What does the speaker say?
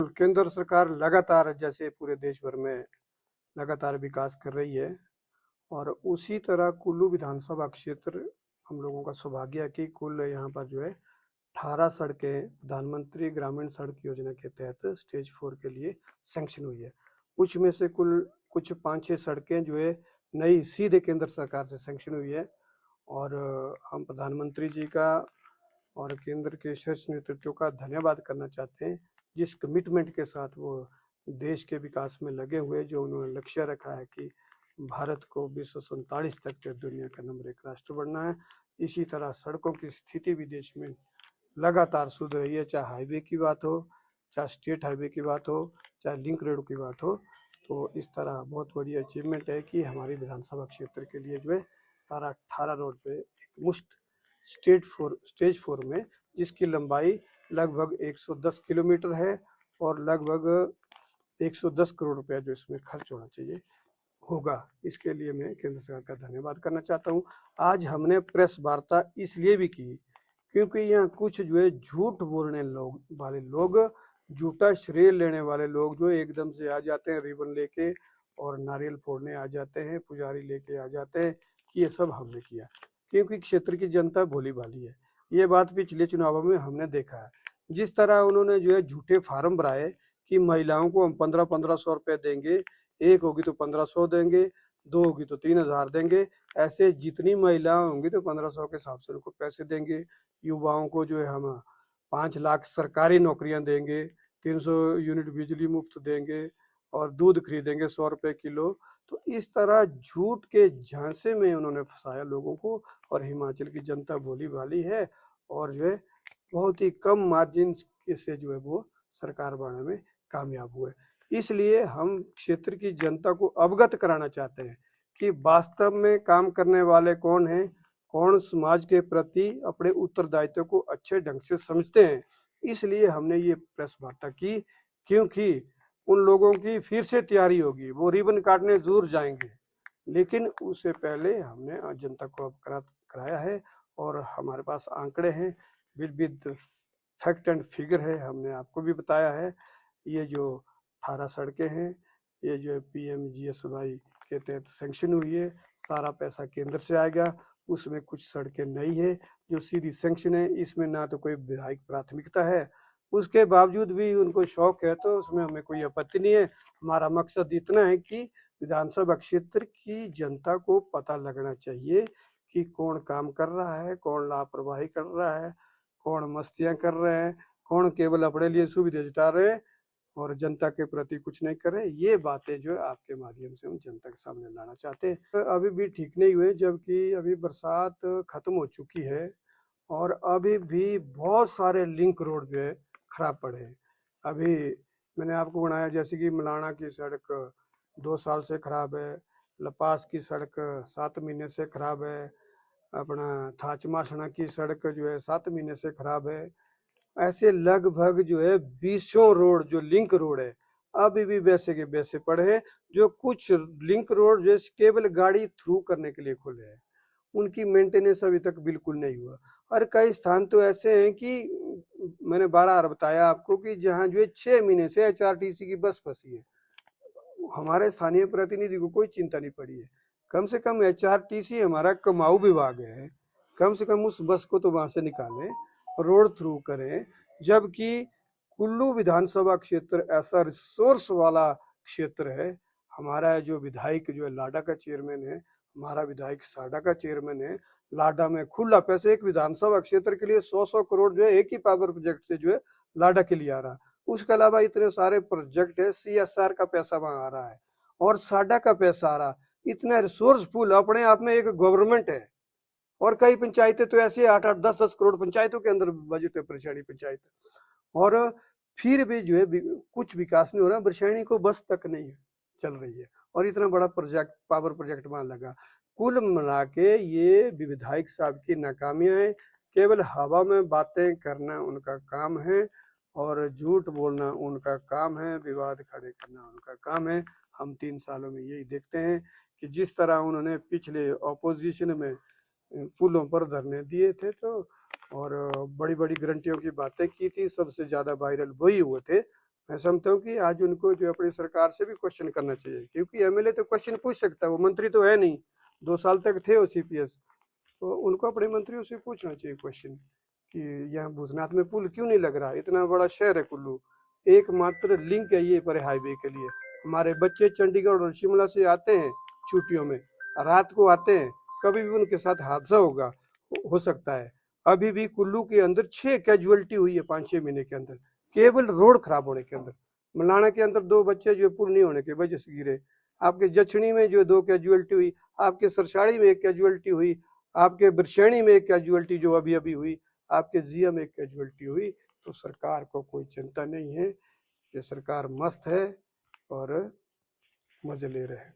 केंद्र सरकार लगातार जैसे पूरे देश भर में लगातार विकास कर रही है और उसी तरह कुल्लू विधानसभा क्षेत्र हम लोगों का सौभाग्य है कि कुल यहाँ पर जो है 18 सड़कें प्रधानमंत्री ग्रामीण सड़क योजना के तहत स्टेज 4 के लिए सैंक्शन हुई है। कुछ में से कुल कुछ 5-6 सड़कें जो है नई सीधे केंद्र सरकार से सैंक्शन हुई है और हम प्रधानमंत्री जी का और केंद्र के शीर्ष नेतृत्व का धन्यवाद करना चाहते हैं, जिस कमिटमेंट के साथ वो देश के विकास में लगे हुए, जो उन्होंने लक्ष्य रखा है कि भारत को 2047 तक दुनिया का नंबर 1 राष्ट्र बनना है। इसी तरह सड़कों की स्थिति भी देश में लगातार सुधर रही है, चाहे हाईवे की बात हो, चाहे स्टेट हाईवे की बात हो, चाहे लिंक रोड की बात हो। तो इस तरह बहुत बड़ी अचीवमेंट है कि हमारी विधानसभा क्षेत्र के लिए जो है सारा 18 रोड पे एक मुश्त स्टेज 4 में, जिसकी लंबाई लगभग 110 किलोमीटर है और लगभग 110 करोड़ रुपया जो इसमें खर्च होना चाहिए होगा। इसके लिए मैं केंद्र सरकार का धन्यवाद करना चाहता हूँ। आज हमने प्रेस वार्ता इसलिए भी की क्योंकि यहाँ कुछ जो है झूठ बोलने वाले लोग, झूठा श्रेय लेने वाले लोग जो एकदम से आ जाते हैं रिबन लेके और नारियल फोड़ने आ जाते हैं, पुजारी लेके आ जाते हैं कि ये सब हमने किया, क्योंकि क्षेत्र की जनता भोली भाली है। ये बात पिछले चुनावों में हमने देखा है। जिस तरह उन्होंने जो है झूठे फार्म भराए कि महिलाओं को हम 1500 रुपये देंगे, एक होगी तो 1500 देंगे, 2 होगी तो 3000 देंगे, ऐसे जितनी महिलाएं होंगी तो 1500 के हिसाब से उनको पैसे देंगे। युवाओं को जो है हम 5 लाख सरकारी नौकरियां देंगे, 300 यूनिट बिजली मुफ्त देंगे और दूध खरीदेंगे 100 रुपये किलो। तो इस तरह झूठ के झांसे में उन्होंने फंसाया लोगों को और हिमाचल की जनता भोली भाली है और जो है बहुत ही कम मार्जिन से जो है वो सरकार बनाने में कामयाब हुए। इसलिए हम क्षेत्र की जनता को अवगत कराना चाहते हैं कि वास्तव में काम करने वाले कौन हैं, कौन समाज के प्रति अपने उत्तरदायित्व को अच्छे ढंग से समझते हैं। इसलिए हमने ये प्रेस वार्ता की, क्योंकि उन लोगों की फिर से तैयारी होगी, वो रिबन काटने जरूर जाएंगे, लेकिन उससे पहले हमने जनता को अवगत कराया है और हमारे पास आंकड़े हैं, विद फैक्ट एंड फिगर है। हमने आपको भी बताया है ये जो 18 सड़कें हैं, ये जो PMGSY के तहत सैंक्शन हुई है, सारा पैसा केंद्र से आएगा। उसमें कुछ सड़कें नई है जो सीधी सैंक्शन है, इसमें ना तो कोई विधायक प्राथमिकता है, उसके बावजूद भी उनको शौक है तो उसमें हमें कोई आपत्ति नहीं है। हमारा मकसद इतना है कि विधानसभा क्षेत्र की जनता को पता लगना चाहिए कि कौन काम कर रहा है, कौन लापरवाही कर रहा है, कौन मस्तियां कर रहे हैं, कौन केवल अपने लिए सुविधा जुटा रहे हैं और जनता के प्रति कुछ नहीं कर रहे। ये बातें जो है आपके माध्यम से हम जनता के सामने लाना चाहते हैं। अभी भी ठीक नहीं हुए, जबकि अभी बरसात खत्म हो चुकी है और अभी भी बहुत सारे लिंक रोड जो है खराब पड़े हैं। अभी मैंने आपको बनाया जैसे कि मलाना की सड़क 2 साल से खराब है, लपास की सड़क 7 महीने से खराब है, अपना थाचमासना की सड़क जो है 7 महीने से खराब है। ऐसे लगभग जो है 20 रोड जो लिंक रोड है अभी भी वैसे के वैसे पड़े हैं। जो कुछ लिंक रोड जो केवल गाड़ी थ्रू करने के लिए खुले हैं, उनकी मेंटेनेंस अभी तक बिल्कुल नहीं हुआ। और कई स्थान तो ऐसे हैं कि मैंने 12 बताया आपको कि जहाँ जो है 6 महीने से HRTC की बस फंसी है, हमारे स्थानीय प्रतिनिधि को कोई चिंता नहीं पड़ी है। कम से कम HRTC हमारा कमाऊ विभाग है, कम से कम उस बस को तो वहां से निकालें, रोड थ्रू करें। जबकि कुल्लू विधानसभा क्षेत्र ऐसा रिसोर्स वाला क्षेत्र है, हमारा जो विधायक जो है लाडा का चेयरमैन है, हमारा विधायक साडा का चेयरमैन है, लाडा में खुला पैसे एक विधानसभा क्षेत्र के लिए 100-100 करोड़ जो है एक ही पावर प्रोजेक्ट से जो है लाडा के लिए आ रहा। उसके अलावा इतने सारे प्रोजेक्ट है, CSR का पैसा वहां आ रहा है और साडा का पैसा आ रहा। इतना रिसोर्सफुल अपने आप में एक गवर्नमेंट है। और कई पंचायतें तो ऐसे 8-8 10-10 करोड़ पंचायतों के अंदर बजट है, परिशैणी पंचायत, और फिर भी जो है कुछ विकास नहीं हो रहा। बरशैणी को बस तक नहीं चल रही है और इतना बड़ा प्रोजेक्ट पावर प्रोजेक्ट वहां लगा। कुल मिला के ये विधायक साहब की नाकामियां है, केवल हवा में बातें करना उनका काम है और झूठ बोलना उनका काम है, विवाद खड़े करना उनका काम है। हम 3 सालों में यही देखते हैं कि जिस तरह उन्होंने पिछले ऑपोजिशन में पुलों पर धरने दिए थे तो और बड़ी बड़ी गारंटियों की बातें की थी, सबसे ज्यादा वायरल वही हुए थे मैं समझता हूँ कि आज उनको जो अपनी सरकार से भी क्वेश्चन करना चाहिए, क्योंकि एमएलए तो क्वेश्चन पूछ सकता है, वो मंत्री तो है नहीं, 2 साल तक थे वो सीपीएस, तो उनको अपने मंत्रियों से पूछना चाहिए क्वेश्चन कि यहाँ भूतनाथ में पुल क्यों नहीं लग रहा, इतना बड़ा शहर है कुल्लू, एकमात्र लिंक है ये पर हाईवे के लिए। हमारे बच्चे चंडीगढ़ और शिमला से आते हैं छुट्टियों में, रात को आते हैं, कभी भी उनके साथ हादसा होगा, हो सकता है। अभी भी कुल्लू के अंदर 6 कैजुअलिटी हुई है 5-6 महीने के अंदर, केवल रोड खराब होने के अंदर। मलाना के अंदर 2 बच्चे जो पुल नहीं होने की वजह से गिरे, आपके जछणी में जो 2 कैजुअलिटी हुई, आपके सरसाड़ी में 1 कैजुअलिटी हुई, आपके बिरशैणी में 1 कैजुअलिटी जो अभी अभी हुई, आपके जिया में 1 कैजुअलिटी हुई। तो सरकार को कोई चिंता नहीं है, ये सरकार मस्त है और मजे ले रहे हैं।